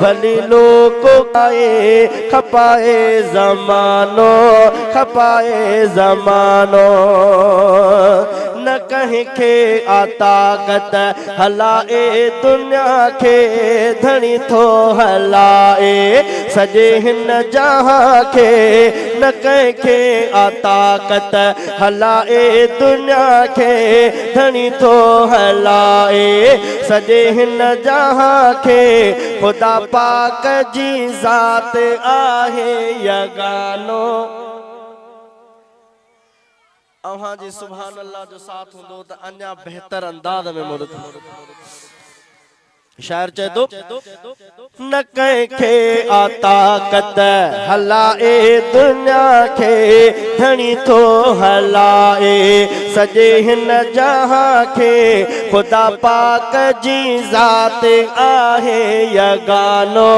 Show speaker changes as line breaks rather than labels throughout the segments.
भली लोग खाए खपाए ज़मानो खपाए ज़मानो न कहीं के ताकत हलाए दुनिया के धनी थो हलाए सजे हिन जहां के न कहीं के ताकत हलाए दुनिया के धनी थो हलाए सजे हिन जहां के खुदा पाक जी ज़ात आहे यगानो अहाँ जी सुभान अल्लाह जो साथ हूंदो त अञा बेहतर अंदाज में मुर्द शायर चए थो न कंहिंखे ताकत हलाए दुनिया के धनी थो हलाए सजे हिन जहां के खुदा पाक जी ज़ात आहे यगानो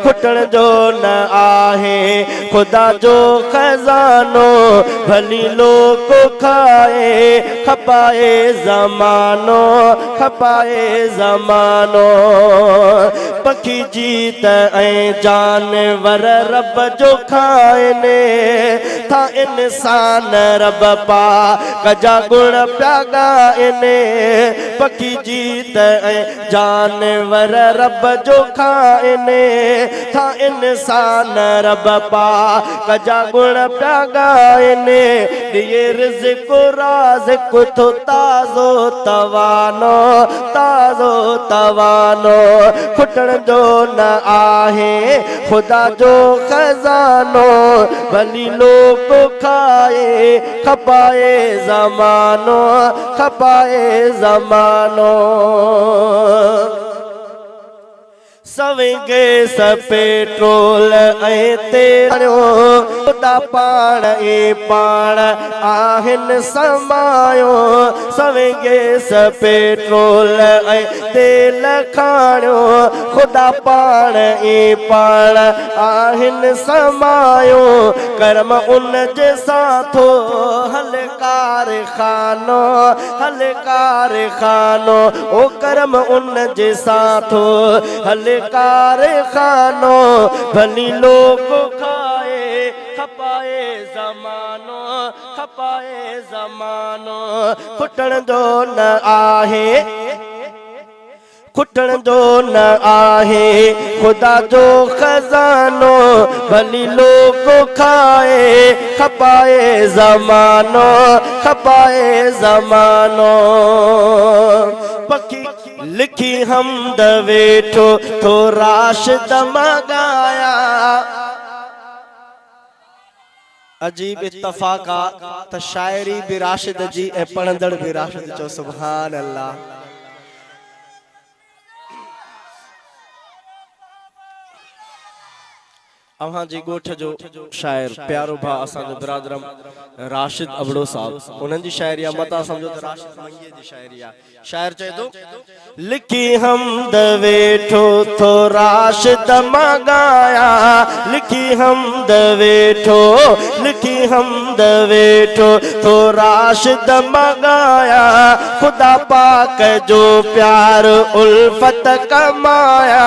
खुटण जो न आहे खुदा जो खजानो भली लोग खाए खपाए ज़मानो खपाए ज़मानो पखी जीत ऐं जानवर रब जो खाइने था इंसान रब पा कजा गुण प्या गाइने पखी जीत ऐं जानवर रब जो खाइने था इंसान रब पा कजा गुण प्या गाइने ये रिज़्क़ राज़िक़ तो ताज़ो तवानो खुटण जो न आहे खुदा जो खजानो भली लोग खाए खपाए ज़मानो सवेंगे पेट्रोल ऐं तेरो खुदा पाण ए पाण आहिन समायो सवेंगे पेट्रोल ऐं तेल खाणियो खुदा पाण ए पाण आहिन समायो कर्म उन जे साथो हल कारखानो ओ कर्म उन जे साथो हल कारखानो भली लोग खाए खपाए ज़मानो खुटण जो न आहे खुदा जो खजानो भली लोग खाए खपाए ज़मानो पखी लिखी हमद वेठो तो राशिद मगाया अजीब इत्तफाका त शायरी भी राशिद जी ए पढ़ंदड़ भी राशिद चो सुभान अल्लाह अहाँ जी गोठ जो शायर प्यारो भा असां जो बिरादरम राशिद अबड़ो साहब उन्हनि जी शायरी मता समझो त राशिद मंगीअ जी शायरी शायर चए थो लिखी हमद वेठो थो राशिद मगाया लिखी हमद वेठो थो राशिद मगाया खुदा पाक जो प्यार उल्फत कमाया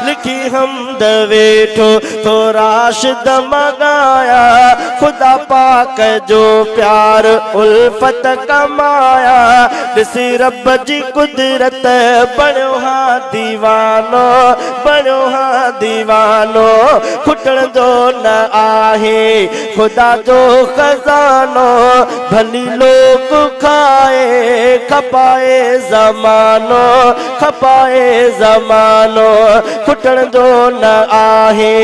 लिखी हमद वेठो थो राशिद मगाया खुदा पाक जो प्यार उल्फत कमाया ॾिसी रब जी कुदरत बणियो हा दीवानो खुटण जो न आहे खुदा जो खजानो भली लोग खाए खपाए ज़मानो खुटण जो न आहे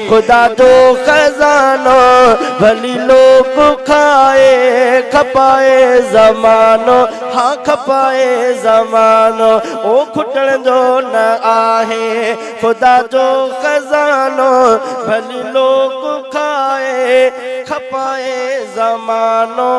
खुदा जो खजानो भली लोग खाए खपाए ज़मानो हाँ खपाए ज़मानो ओ खुटण जो न आहे खुदा जो खजानो भली लोग खाए खपाए ज़मानो